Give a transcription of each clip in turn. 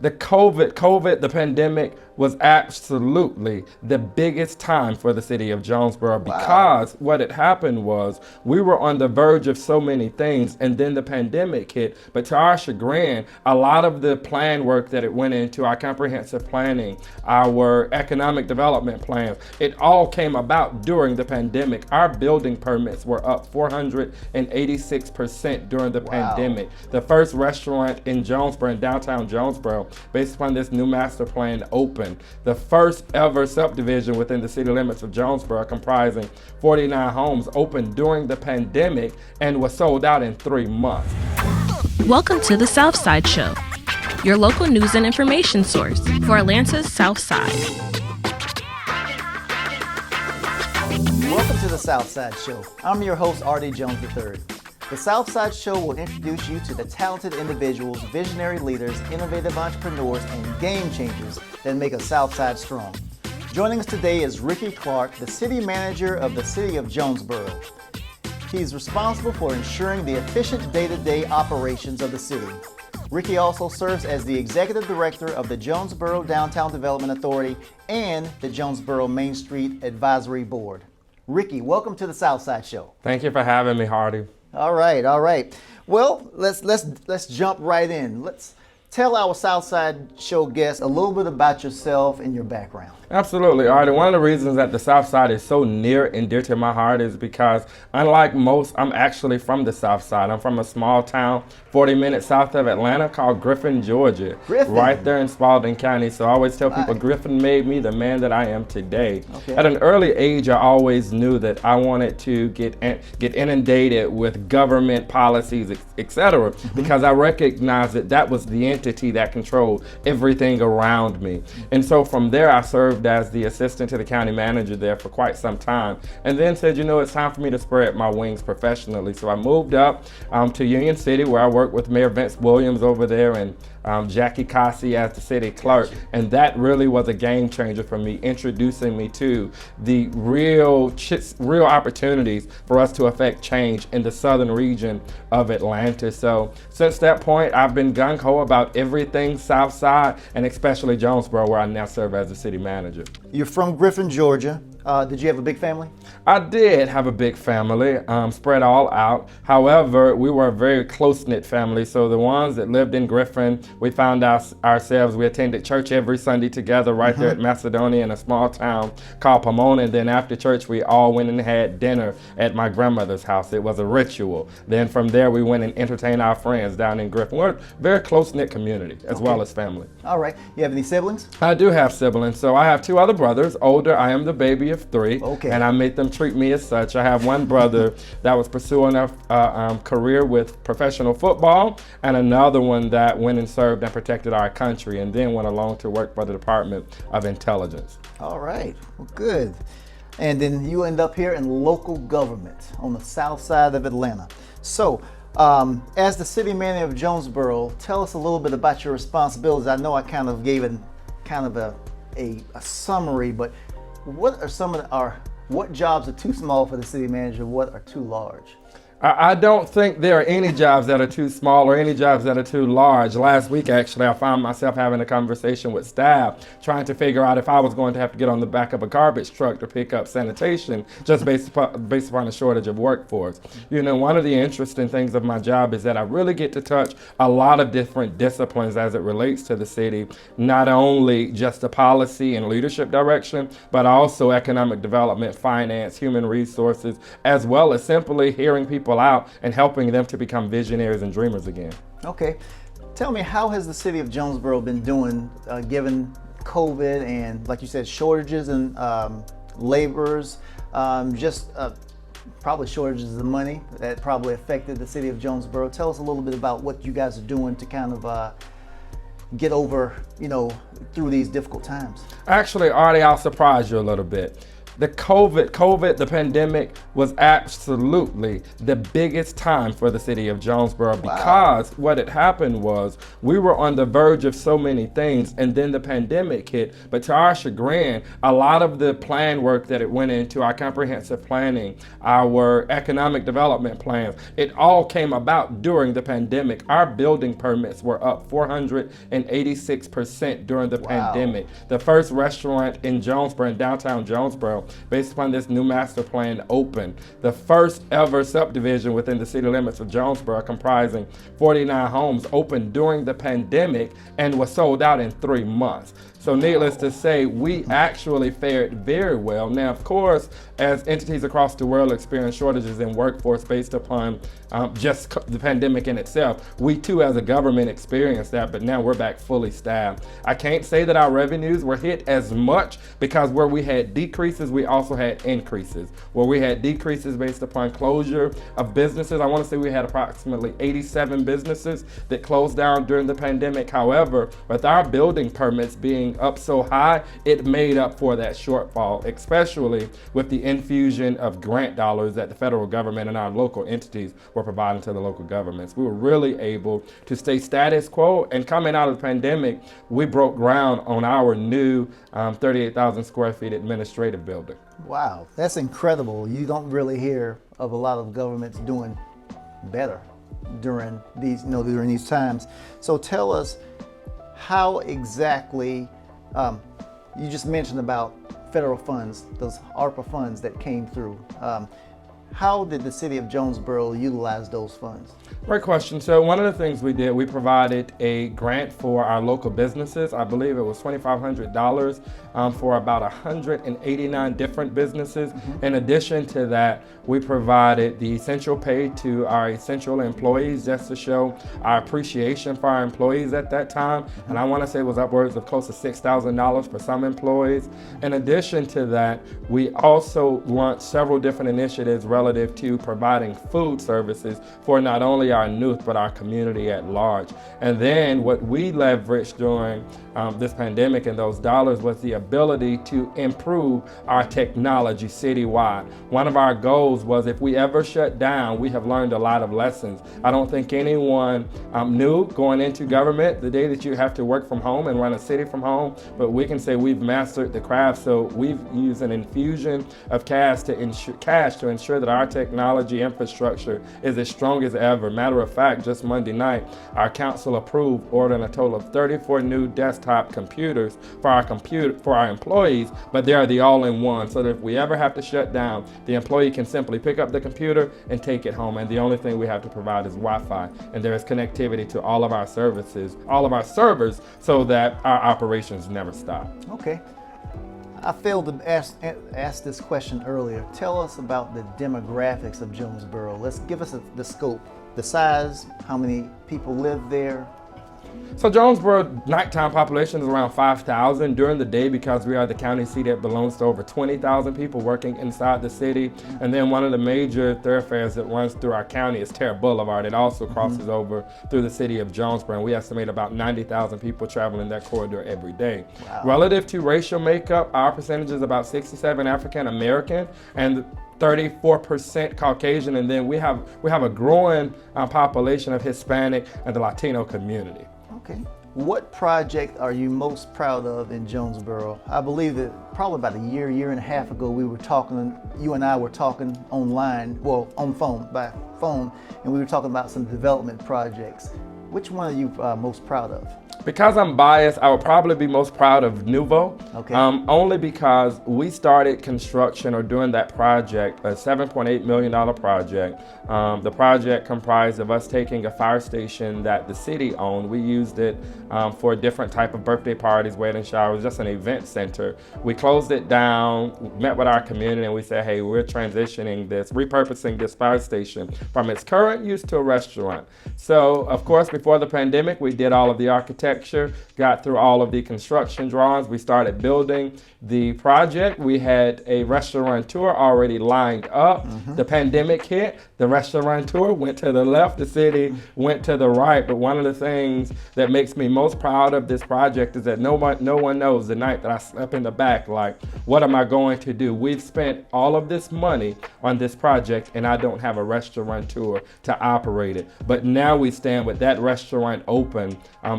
the pandemic was absolutely the biggest time for the city of Jonesboro because what had happened was we were on the verge of so many things and then the pandemic hit. But to our chagrin, a lot of the plan work that it went into, our comprehensive planning, our economic development plans, it all came about during the pandemic. Our building permits were up 486% during the pandemic. The first restaurant in Jonesboro, in downtown Jonesboro, based upon this new master plan, opened. The first ever subdivision within the city limits of Jonesboro, comprising 49 homes, opened during the pandemic and was sold out in 3 months. Welcome to the Southside Show, your local news and information source for Atlanta's South Side. Welcome to the Southside Show. I'm your host, Artie Jones III. The Southside Show will introduce you to the talented individuals, visionary leaders, innovative entrepreneurs, and game changers that make a Southside strong. Joining us today is Ricky Clark, the city manager of the city of Jonesboro. He's responsible for ensuring the efficient day-to-day operations of the city. Ricky also serves as the executive director of the Jonesboro Downtown Development Authority and the Jonesboro Main Street Advisory Board. Ricky, welcome to the Southside Show. Thank you for having me, Hardy. All right. Well, let's jump right in. Let's tell our Southside Show guests a little bit about yourself and your background. Absolutely, Artie. One of the reasons that the South Side is so near and dear to my heart is because, unlike most, I'm actually from the South Side. I'm from a small town 40 minutes south of Atlanta called Griffin, Georgia. Griffin. Right there in Spalding County. So I always tell people Griffin made me the man that I am today. Okay. At an early age, I always knew that I wanted to get inundated with government policies, etc., because I recognized that was the entity that controlled everything around me. And so from there, I served as the assistant to the county manager there for quite some time, and then said, it's time for me to spread my wings professionally. So I moved up to Union City, where I worked with Mayor Vince Williams over there and Jackie Cossey as the city clerk, and that really was a game changer for me, introducing me to the real opportunities for us to affect change in the southern region of Atlanta. So since that point, I've been gung-ho about everything South Side, and especially Jonesboro, where I now serve as the city manager. You're from Griffin, Georgia. Did you have a big family? I did have a big family, spread all out. However, we were a very close-knit family. So the ones that lived in Griffin, we found ourselves, we attended church every Sunday together right there at Macedonia in a small town called Pomona. And then after church, we all went and had dinner at my grandmother's house. It was a ritual. Then from there, we went and entertained our friends down in Griffin. We're a very close-knit community as well as family. All right. You have any siblings? I do have siblings. So I have 2 other brothers. Older, I am the baby of 3. Okay. And I make them treat me as such. I have one brother that was pursuing a career with professional football, and another one that went and served and protected our country, and then went along to work for the Department of Intelligence. All right. Well, good. And then you end up here in local government on the south side of Atlanta. So, as the city manager of Jonesboro, tell us a little bit about your responsibilities. I know I kind of gave a summary, but what are what jobs are too small for the city manager? What are too large? I don't think there are any jobs that are too small or any jobs that are too large. Last week, actually, I found myself having a conversation with staff, trying to figure out if I was going to have to get on the back of a garbage truck to pick up sanitation, just based upon a shortage of workforce. One of the interesting things of my job is that I really get to touch a lot of different disciplines as it relates to the city, not only just the policy and leadership direction, but also economic development, finance, human resources, as well as simply hearing people out and helping them to become visionaries and dreamers again. Okay. Tell me, how has the city of Jonesboro been doing given COVID and, like you said, shortages in laborers, probably shortages of money that probably affected the city of Jonesboro? Tell us a little bit about what you guys are doing to kind of get over, through these difficult times. Actually, Artie, I'll surprise you a little bit. the pandemic was absolutely the biggest time for the city of Jonesboro because what had happened was we were on the verge of so many things and then the pandemic hit. But to our chagrin, a lot of the plan work that it went into, our comprehensive planning, our economic development plans, it all came about during the pandemic. Our building permits were up 486% during the pandemic. The first restaurant in Jonesboro, in downtown Jonesboro, based upon this new master plan, opened. The first ever subdivision within the city limits of Jonesboro, comprising 49 homes, opened during the pandemic and was sold out in 3 months. So needless to say, we actually fared very well. Now, of course, as entities across the world experience shortages in workforce based upon just the pandemic in itself, we too as a government experienced that, but now we're back fully staffed. I can't say that our revenues were hit as much because where we had decreases, we also had increases. Where we had decreases based upon closure of businesses, I want to say we had approximately 87 businesses that closed down during the pandemic. However, with our building permits being up so high, it made up for that shortfall, especially with the infusion of grant dollars that the federal government and our local entities were providing to the local governments. We were really able to stay status quo, and coming out of the pandemic, we broke ground on our new 38,000 square feet administrative building. Wow, that's incredible. You don't really hear of a lot of governments doing better during these times. So tell us how exactly, you just mentioned about federal funds, those ARPA funds that came through. How did the city of Jonesboro utilize those funds? Great question. So one of the things we did, we provided a grant for our local businesses. I believe it was $2,500 for about 189 different businesses. In addition to that, we provided the essential pay to our essential employees just to show our appreciation for our employees at that time. And I want to say it was upwards of close to $6,000 for some employees. In addition to that, we also launched several different initiatives relative to providing food services for not only our youth but our community at large. And then what we leveraged during this pandemic and those dollars was the ability to improve our technology citywide. One of our goals was if we ever shut down, we have learned a lot of lessons. I don't think anyone knew going into government the day that you have to work from home and run a city from home, but we can say we've mastered the craft. So we've used an infusion of cash to ensure that our technology infrastructure is as strong as ever. Matter of fact, just Monday night, our council approved ordering a total of 34 new desktop computers for our employees, but they are the all-in-one, so that if we ever have to shut down, the employee can simply pick up the computer and take it home. And the only thing we have to provide is Wi-Fi, and there is connectivity to all of our services, all of our servers, so that our operations never stop. Okay. I failed to ask this question earlier. Tell us about the demographics of Jonesboro. Let's give us the scope, the size, how many people live there. So Jonesboro nighttime population is around 5,000. During the day, because we are the county seat, it belongs to over 20,000 people working inside the city. And then one of the major thoroughfares that runs through our county is Terra Boulevard. It also crosses over through the city of Jonesboro, and we estimate about 90,000 people traveling that corridor every day. Wow. Relative to racial makeup, our percentage is about 67 African American and 34% Caucasian, and then we have a growing population of Hispanic and the Latino community. Okay. What project are you most proud of in Jonesboro? I believe that probably about a year and a half ago, you and I were talking online, well, by phone, and we were talking about some development projects. Which one are you most proud of? Because I'm biased, I would probably be most proud of Nuvo. Okay. Only because we started construction or doing that project, a $7.8 million project. The project comprised of us taking a fire station that the city owned. We used it for different type of birthday parties, wedding showers, just an event center. We closed it down, met with our community, and we said, hey, we're repurposing this fire station from its current use to a restaurant. So, of course, before the pandemic, we did all of the architecture architecture, got through all of the construction drawings. We started building the project. We had a restaurateur already lined up. The pandemic hit, the restaurateur went to the left, the city went to the right. But one of the things that makes me most proud of this project is that no one knows the night that I slept in the back, like, what am I going to do? We've spent all of this money on this project and I don't have a restaurateur to operate it. But now we stand with that restaurant open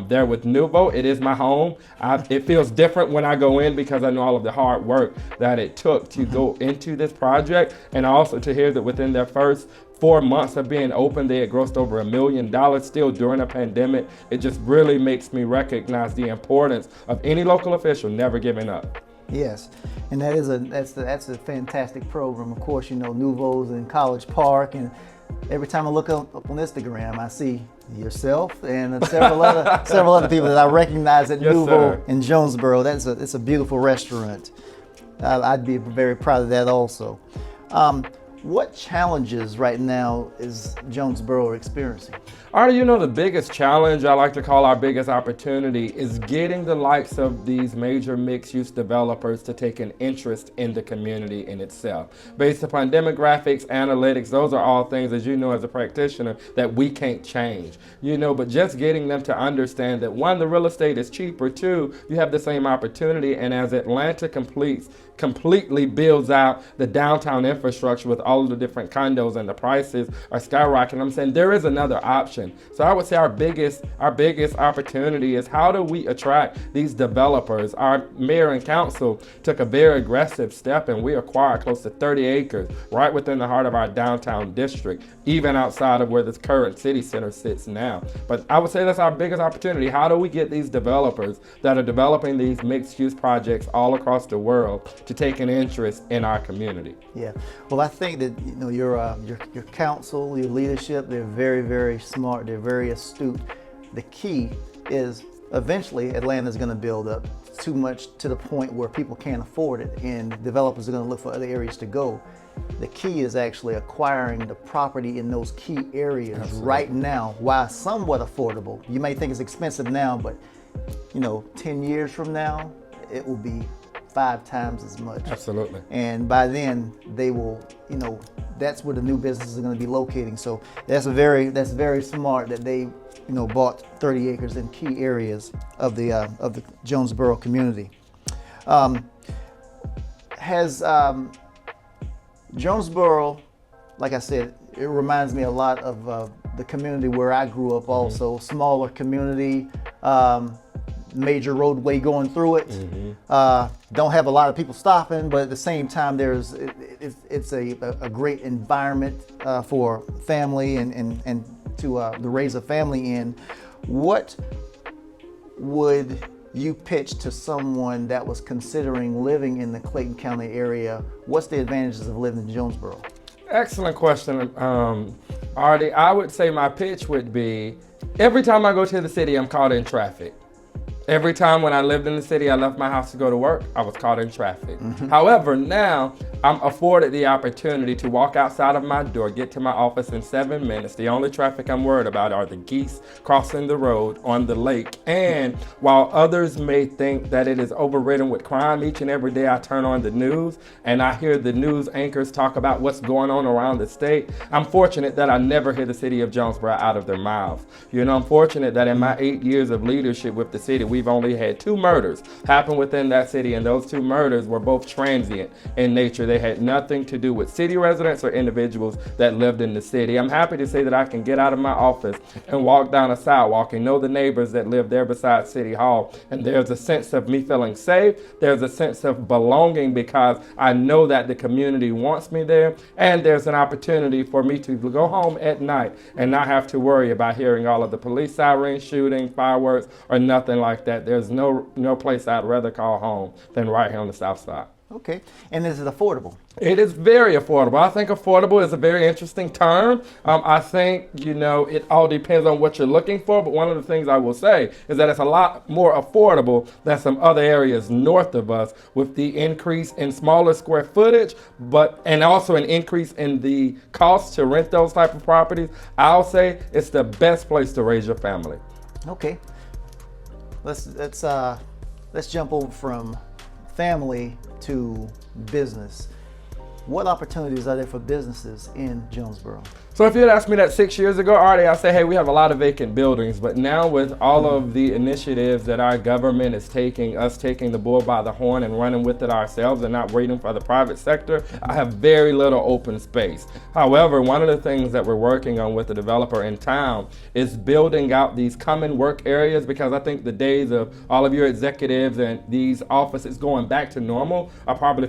there with Nouveau. It is my home. It feels different when I go in because I know all of the hard work that it took to go into this project, and also to hear that within their first 4 months of being open, they had grossed over $1 million still during a pandemic. It just really makes me recognize the importance of any local official never giving up. Yes, and that's a fantastic program. Of course, you know, Nouveau's in College Park, and every time I look up on Instagram, I see yourself and several other people that I recognize at Yes, Nouveau sir. in Jonesboro. It's a beautiful restaurant. I'd be very proud of that also. What challenges right now is Jonesboro experiencing? Artie, you know, the biggest challenge, I like to call our biggest opportunity, is getting the likes of these major mixed-use developers to take an interest in the community in itself. Based upon demographics, analytics, those are all things, as you know as a practitioner, that we can't change. You know, but just getting them to understand that, one, the real estate is cheaper, two, you have the same opportunity, and as Atlanta completely builds out the downtown infrastructure with all of the different condos and the prices are skyrocketing, I'm saying there is another option. So I would say our biggest opportunity is, how do we attract these developers? Our mayor and council took a very aggressive step and we acquired close to 30 acres right within the heart of our downtown district, even outside of where this current city center sits now. But I would say that's our biggest opportunity. How do we get these developers that are developing these mixed-use projects all across the world to take an interest in our community? Yeah, well, I think that, you know, your council, your leadership, they're very, very smart. They're very astute. The key is eventually Atlanta's going to build up too much to the point where people can't afford it, and developers are going to look for other areas to go. The key is actually acquiring the property in those key areas. Absolutely. Right now, while somewhat affordable. You may think it's expensive now, but, you know, 10 years from now, it will be 5 times as much. Absolutely. And by then they will, you know, that's where the new businesses are going to be locating. So that's very smart that they, you know, bought 30 acres in key areas of the Jonesboro community. Has Jonesboro, like I said, it reminds me a lot of the community where I grew up also. Smaller community, major roadway going through it. Don't have a lot of people stopping, but at the same time, it's a great environment for family and to raise a family in. What would you pitch to someone that was considering living in the Clayton County area? What's the advantages of living in Jonesboro? Excellent question, Artie. I would say my pitch would be, every time I go to the city, I'm caught in traffic. Every time when I lived in the city, I left my house to go to work, I was caught in traffic. However, now I'm afforded the opportunity to walk outside of my door, get to my office in 7 minutes. The only traffic I'm worried about are the geese crossing the road on the lake. And while others may think that it is overridden with crime, each and every day I turn on the news and I hear the news anchors talk about what's going on around the state. I'm fortunate that I never hear the city of Jonesboro out of their mouths. You know, I'm fortunate that in my 8 years of leadership with the city, we've only had 2 murders happen within that city, and those 2 murders were both transient in nature. They had nothing to do with city residents or individuals that lived in the city. I'm happy to say that I can get out of my office and walk down a sidewalk and know the neighbors that live there beside City Hall, and there's a sense of me feeling safe. There's a sense of belonging because I know that the community wants me there, and there's an opportunity for me to go home at night and not have to worry about hearing all of the police sirens, shooting, fireworks, or nothing like that. There's no place I'd rather call home than right here on the South Side. Okay, and is it affordable? It is very affordable. I think affordable is a very interesting term. I think, you know, it all depends on what you're looking for, but one of the things I will say is that it's a lot more affordable than some other areas north of us, with the increase in smaller square footage, and also an increase in the cost to rent those type of properties. I'll say it's the best place to raise your family. Okay. let's jump over from family to business. What opportunities are there for businesses in Jonesboro? So if you had asked me that 6 years ago, Artie, I'd say, hey, we have a lot of vacant buildings. But now with all of the initiatives that our government is taking, us taking the bull by the horn and running with it ourselves and not waiting for the private sector, I have very little open space. However, one of the things that we're working on with the developer in town is building out these common work areas, because I think the days of all of your executives and these offices going back to normal are probably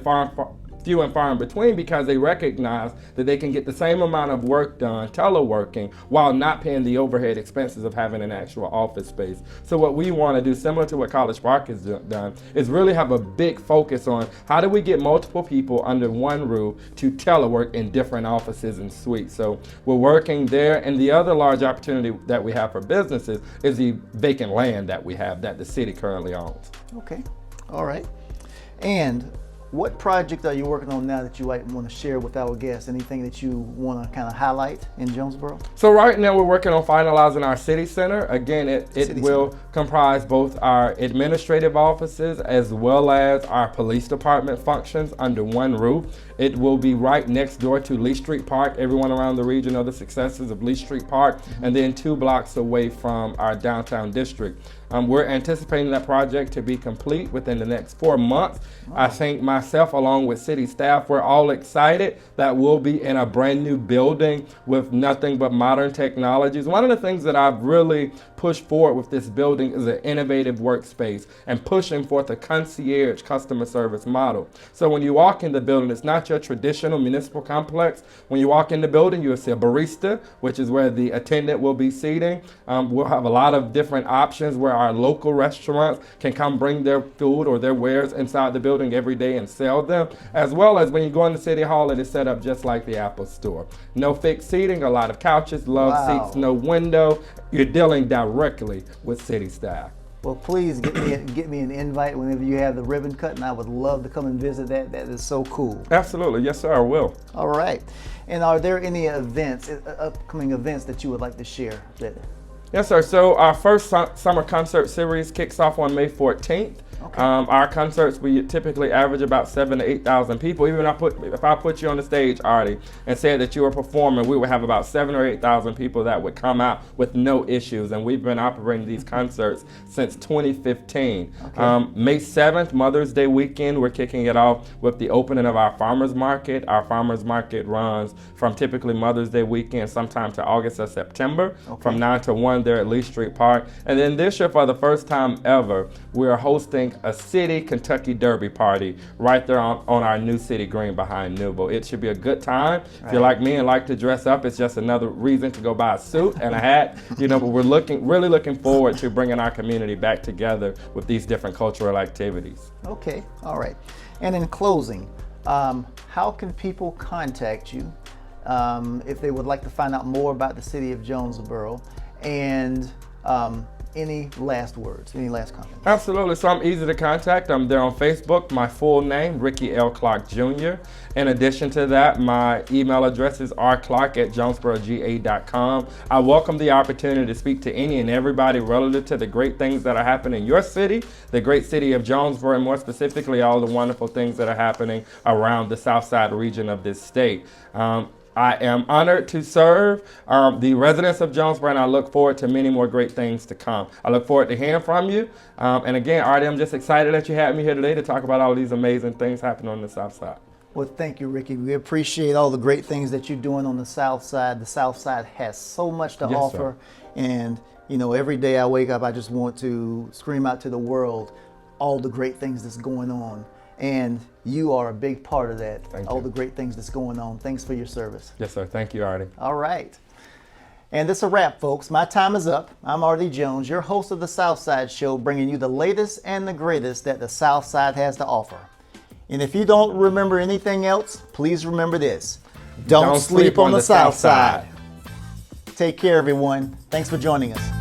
few and far in between, because they recognize that they can get the same amount of work done teleworking while not paying the overhead expenses of having an actual office space. So what we want to do, similar to what College Park has done, is really have a big focus on how do we get multiple people under one roof to telework in different offices and suites. So we're working there. And the other large opportunity that we have for businesses is the vacant land that we have that the city currently owns. Okay, all right. And what project are you working on now that you might want to share with our guests? Anything that you want to kind of highlight in Jonesboro? So right now we're working on finalizing our city center. Again, it will comprise both our administrative offices as well as our police department functions under one roof. It will be right next door to Lee Street Park. Everyone around the region knows the successes of Lee Street Park, and then 2 blocks away from our downtown district. We're anticipating that project to be complete within the next 4 months. I think myself, along with city staff, we're all excited that we'll be in a brand new building with nothing but modern technologies. One of the things that I've really pushed forward with this building is an innovative workspace and pushing forth a concierge customer service model. So when you walk in the building, it's not your traditional municipal complex. When you walk in the building, you'll see a barista, which is where the attendant will be seating. We'll have a lot of different options where our local restaurants can come bring their food or their wares inside the building every day and sell them, as well as when you go into City Hall, it is set up just like the Apple Store. No fixed seating, a lot of couches, love seats, no window. You're dealing directly with city staff. Well, please get me an invite whenever you have the ribbon cut, and I would love to come and visit that. That is so cool. Absolutely. Yes, sir, I will. All right. And are there any events, upcoming events that you would like to share? Yes, sir. So our first summer concert series kicks off on May 14th. Okay. Our concerts, we typically average about 7,000 to 8,000 people. Even if I put you on the stage, Artie, and said that you were performing, we would have about 7,000 or 8,000 people that would come out with no issues. And we've been operating these concerts since 2015. Okay. May 7th, Mother's Day weekend, we're kicking it off with the opening of our farmers market. Our farmers market runs from typically Mother's Day weekend sometime to August or September, from 9 to 1 there at Lee Street Park. And then this year, for the first time ever, we're hosting a city Kentucky Derby party right there on our new city green behind Newville. It should be a good time. Right. If you're like me and like to dress up, it's just another reason to go buy a suit and a hat. But we're really looking forward to bringing our community back together with these different cultural activities. Okay, all right. And in closing, how can people contact you if they would like to find out more about the city of Jonesboro? And any last words, any last comments? Absolutely. So I'm easy to contact. I'm there on Facebook. My full name, Ricky L. Clark Jr. In addition to that, my email address is rclark@jonesboroga.com. I welcome the opportunity to speak to any and everybody relative to the great things that are happening in your city, the great city of Jonesboro, and more specifically, all the wonderful things that are happening around the Southside region of this state. I am honored to serve the residents of Jonesboro, and I look forward to many more great things to come. I look forward to hearing from you. And again, Artie, I'm just excited that you had me here today to talk about all these amazing things happening on the South Side. Well, thank you, Ricky. We appreciate all the great things that you're doing on the South Side. The South Side has so much to offer. Sir. And, every day I wake up, I just want to scream out to the world all the great things that's going on. And you are a big part of that. All the great things that's going on. Thanks for your service. Yes, sir. Thank you, Artie. All right. And that's a wrap, folks. My time is up. I'm Artie Jones, your host of the Southside Show, bringing you the latest and the greatest that the South Side has to offer. And if you don't remember anything else, please remember this. Don't sleep on the South Side. Take care, everyone. Thanks for joining us.